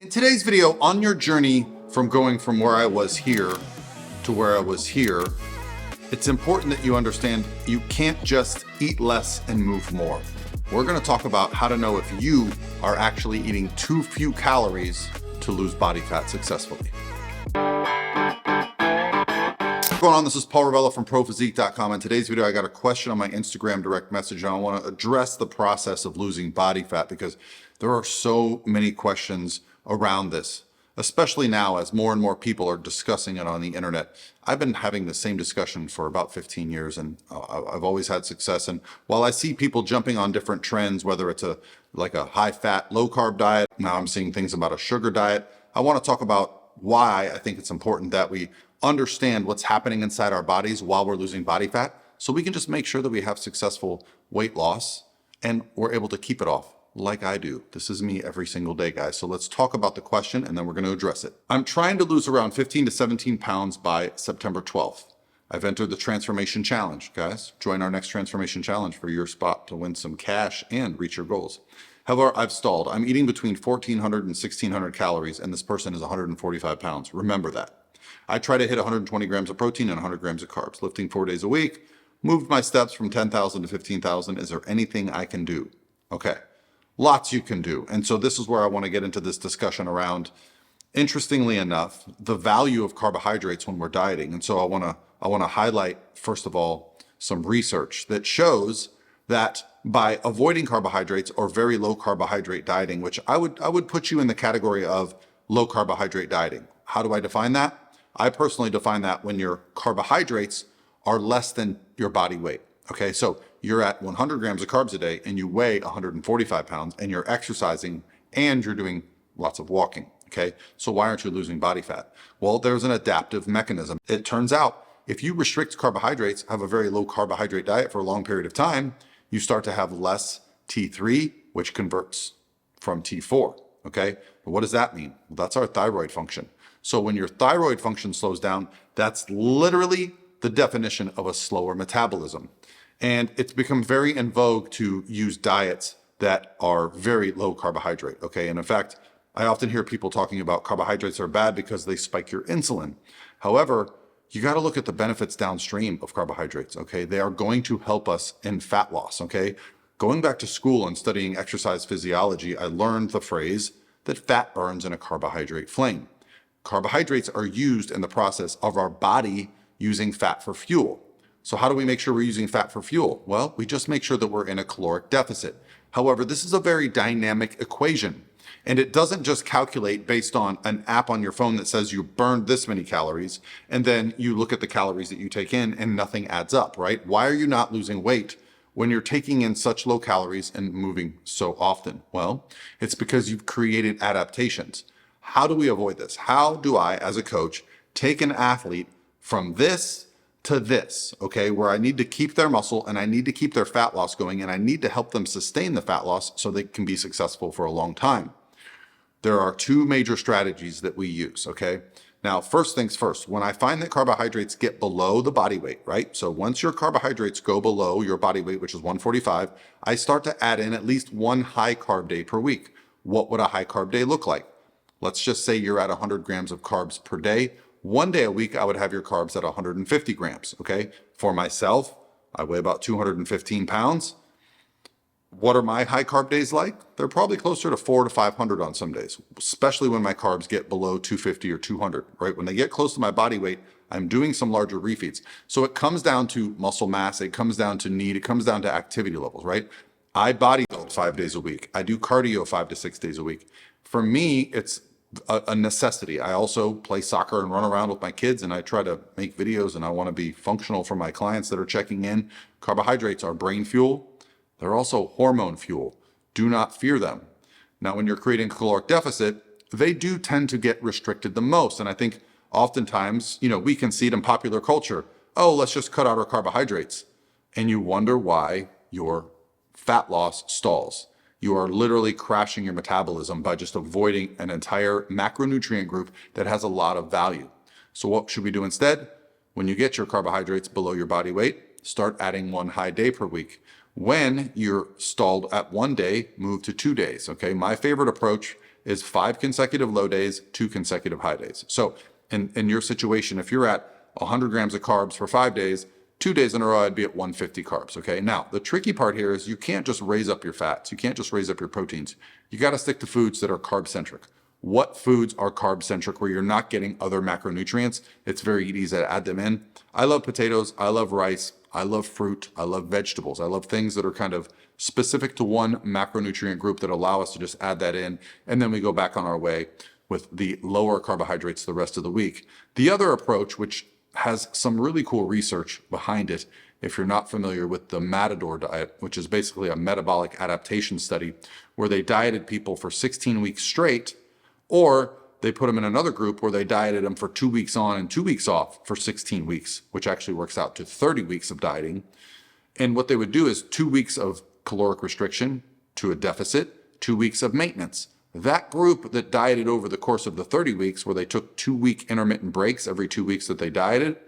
In today's video, on your journey from going from where I was here to where I was here, it's important that you understand you can't just eat less and move more. We're going to talk about how to know if you are actually eating too few calories to lose body fat successfully. What's going on? This is Paul Ravella from ProPhysique.com. In today's video, I got a question on my Instagram direct message, and I want to address the process of losing body fat because there are so many questions around this, especially now as more and more people are discussing it on the internet. I've been having the same discussion for about 15 years and I've always had success. And while I see people jumping on different trends, whether it's like a high fat, low carb diet, now I'm seeing things about a sugar diet. I want to talk about why I think it's important that we understand what's happening inside our bodies while we're losing body fat, so we can just make sure that we have successful weight loss and we're able to keep it off. Like I do. This is me every single day, guys. So let's talk about the question and then we're going to address it. I'm trying to lose around 15 to 17 pounds by September 12th. I've entered the Transformation Challenge, guys. Join our next Transformation Challenge for your spot to win some cash and reach your goals. However, I've stalled. I'm eating between 1,400 and 1,600 calories and this person is 145 pounds. Remember that. I try to hit 120 grams of protein and 100 grams of carbs, lifting 4 days a week, moved my steps from 10,000 to 15,000. Is there anything I can do? Okay. Lots you can do. And so this is where I want to get into this discussion around, interestingly enough, the value of carbohydrates when we're dieting. And so I want to highlight, first of all, some research that shows that by avoiding carbohydrates or very low carbohydrate dieting, which I would put you in the category of low carbohydrate dieting. How do I define that? I personally define that when your carbohydrates are less than your body weight. Okay, so you're at 100 grams of carbs a day and you weigh 145 pounds and you're exercising and you're doing lots of walking. Okay, so why aren't you losing body fat? Well, there's an adaptive mechanism. It turns out if you restrict carbohydrates, have a very low carbohydrate diet for a long period of time, you start to have less T3, which converts from T4. Okay, but what does that mean? Well, that's our thyroid function. So when your thyroid function slows down, that's literally the definition of a slower metabolism. And it's become very in vogue to use diets that are very low carbohydrate, okay? And in fact, I often hear people talking about carbohydrates are bad because they spike your insulin. However, you got to look at the benefits downstream of carbohydrates, okay? They are going to help us in fat loss, okay? Going back to school and studying exercise physiology, I learned the phrase that fat burns in a carbohydrate flame. Carbohydrates are used in the process of our body using fat for fuel. So how do we make sure we're using fat for fuel? Well, we just make sure that we're in a caloric deficit. However, this is a very dynamic equation, and it doesn't just calculate based on an app on your phone that says you burned this many calories, and then you look at the calories that you take in and nothing adds up, right? Why are you not losing weight when you're taking in such low calories and moving so often? Well, it's because you've created adaptations. How do we avoid this? How do I, as a coach, take an athlete from this to this, okay, where I need to keep their muscle and I need to keep their fat loss going and I need to help them sustain the fat loss so they can be successful for a long time? There are two major strategies that we use, okay? Now, first things first, when I find that carbohydrates get below the body weight, right? So once your carbohydrates go below your body weight, which is 145, I start to add in at least one high carb day per week. What would a high carb day look like? Let's just say you're at 100 grams of carbs per day. One day a week, I would have your carbs at 150 grams, okay? For myself, I weigh about 215 pounds. What are my high carb days like? They're probably closer to 400 to 500 on some days, especially when my carbs get below 250 or 200, right? When they get close to my body weight, I'm doing some larger refeeds. So it comes down to muscle mass, it comes down to need, it comes down to activity levels, right? I bodybuild 5 days a week. I do cardio 5 to 6 days a week. For me, it's a necessity. I also play soccer and run around with my kids and I try to make videos and I want to be functional for my clients that are checking in. Carbohydrates are brain fuel. They're also hormone fuel. Do not fear them. Now, when you're creating a caloric deficit, they do tend to get restricted the most. And I think oftentimes, we can see it in popular culture. Oh, let's just cut out our carbohydrates. And you wonder why your fat loss stalls. You are literally crashing your metabolism by just avoiding an entire macronutrient group that has a lot of value. So what should we do instead? When you get your carbohydrates below your body weight, start adding one high day per week. When you're stalled at 1 day, move to 2 days, okay? My favorite approach is 5 consecutive low days, 2 consecutive high days. So in your situation, if you're at 100 grams of carbs for 5 days, 2 days in a row, I'd be at 150 carbs. Okay. Now, the tricky part here is you can't just raise up your fats. You can't just raise up your proteins. You got to stick to foods that are carb centric. What foods are carb centric where you're not getting other macronutrients? It's very easy to add them in. I love potatoes. I love rice. I love fruit. I love vegetables. I love things that are kind of specific to one macronutrient group that allow us to just add that in. And then we go back on our way with the lower carbohydrates the rest of the week. The other approach, which has some really cool research behind it, if you're not familiar with the Matador diet, which is basically a metabolic adaptation study where they dieted people for 16 weeks straight, or they put them in another group where they dieted them for 2 weeks on and 2 weeks off for 16 weeks, which actually works out to 30 weeks of dieting. And what they would do is 2 weeks of caloric restriction to a deficit, 2 weeks of maintenance. That group that dieted over the course of the 30 weeks, where they took 2-week intermittent breaks every 2 weeks that they dieted,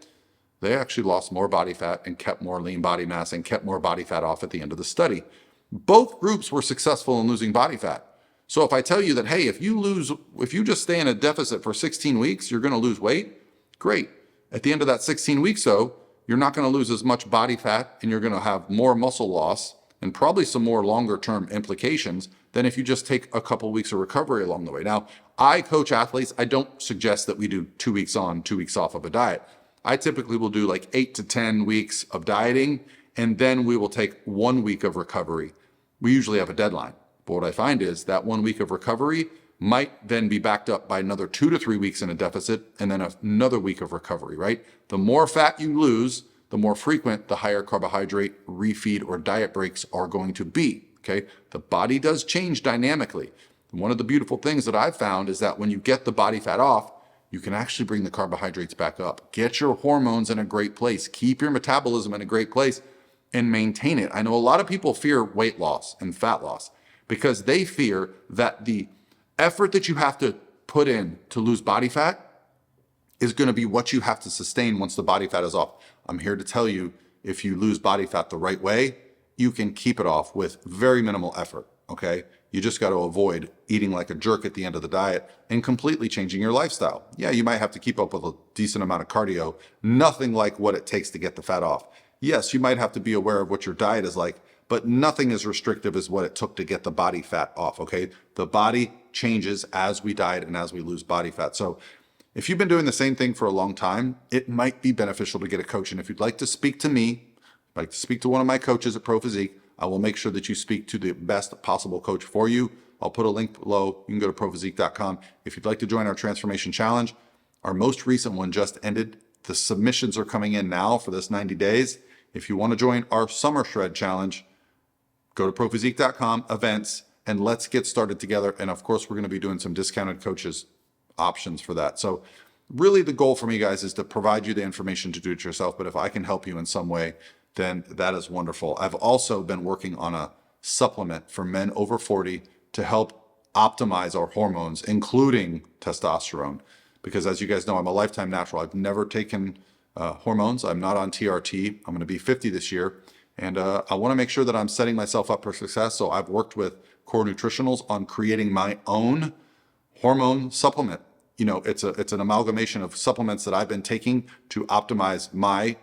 they actually lost more body fat and kept more lean body mass and kept more body fat off at the end of the study. Both groups were successful in losing body fat. So if I tell you that, hey, if you just stay in a deficit for 16 weeks, you're going to lose weight, great. At the end of that 16 weeks, though, you're not going to lose as much body fat and you're going to have more muscle loss and probably some more longer term implications than if you just take a couple weeks of recovery along the way. Now, I coach athletes. I don't suggest that we do 2 weeks on, 2 weeks off of a diet. I typically will do like 8 to 10 weeks of dieting, and then we will take 1 week of recovery. We usually have a deadline. But what I find is that 1 week of recovery might then be backed up by another 2 to 3 weeks in a deficit and then another week of recovery, right? The more fat you lose, the more frequent the higher carbohydrate refeed or diet breaks are going to be, okay? The body does change dynamically. And one of the beautiful things that I've found is that when you get the body fat off, you can actually bring the carbohydrates back up. Get your hormones in a great place. Keep your metabolism in a great place and maintain it. I know a lot of people fear weight loss and fat loss because they fear that the effort that you have to put in to lose body fat is going to be what you have to sustain once the body fat is off. I'm here to tell you, if you lose body fat the right way, you can keep it off with very minimal effort, okay? You just got to avoid eating like a jerk at the end of the diet and completely changing your lifestyle. Yeah, you might have to keep up with a decent amount of cardio, nothing like what it takes to get the fat off. Yes, you might have to be aware of what your diet is like, but nothing as restrictive as what it took to get the body fat off, okay? The body changes as we diet and as we lose body fat. So if you've been doing the same thing for a long time, it might be beneficial to get a coach. And if you'd like to speak to me, like to speak to one of my coaches at Pro Physique, I will make sure that you speak to the best possible coach for you. I'll put a link below. You can go to prophysique.com. If you'd like to join our transformation challenge, our most recent one just ended. The submissions are coming in now for this 90 days. If you want to join our summer shred challenge, go to prophysique.com, events, and let's get started together. And of course, we're going to be doing some discounted coaches options for that. So really the goal for me, guys, is to provide you the information to do it yourself. But if I can help you in some way, then that is wonderful. I've also been working on a supplement for men over 40 to help optimize our hormones, including testosterone. Because as you guys know, I'm a lifetime natural. I've never taken hormones. I'm not on TRT. I'm going to be 50 this year. And I want to make sure that I'm setting myself up for success. So I've worked with Core Nutritionals on creating my own hormone supplement. You know, it's an amalgamation of supplements that I've been taking to optimize my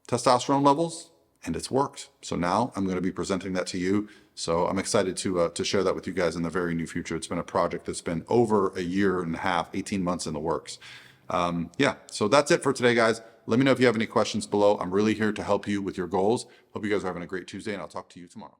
testosterone levels, and it's worked. So now I'm going to be presenting that to you. So I'm excited to share that with you guys in the very near future. It's been a project that's been over a year and a half, 18 months in the works. Yeah, so that's it for today, guys. Let me know if you have any questions below. I'm really here to help you with your goals. Hope you guys are having a great Tuesday, and I'll talk to you tomorrow.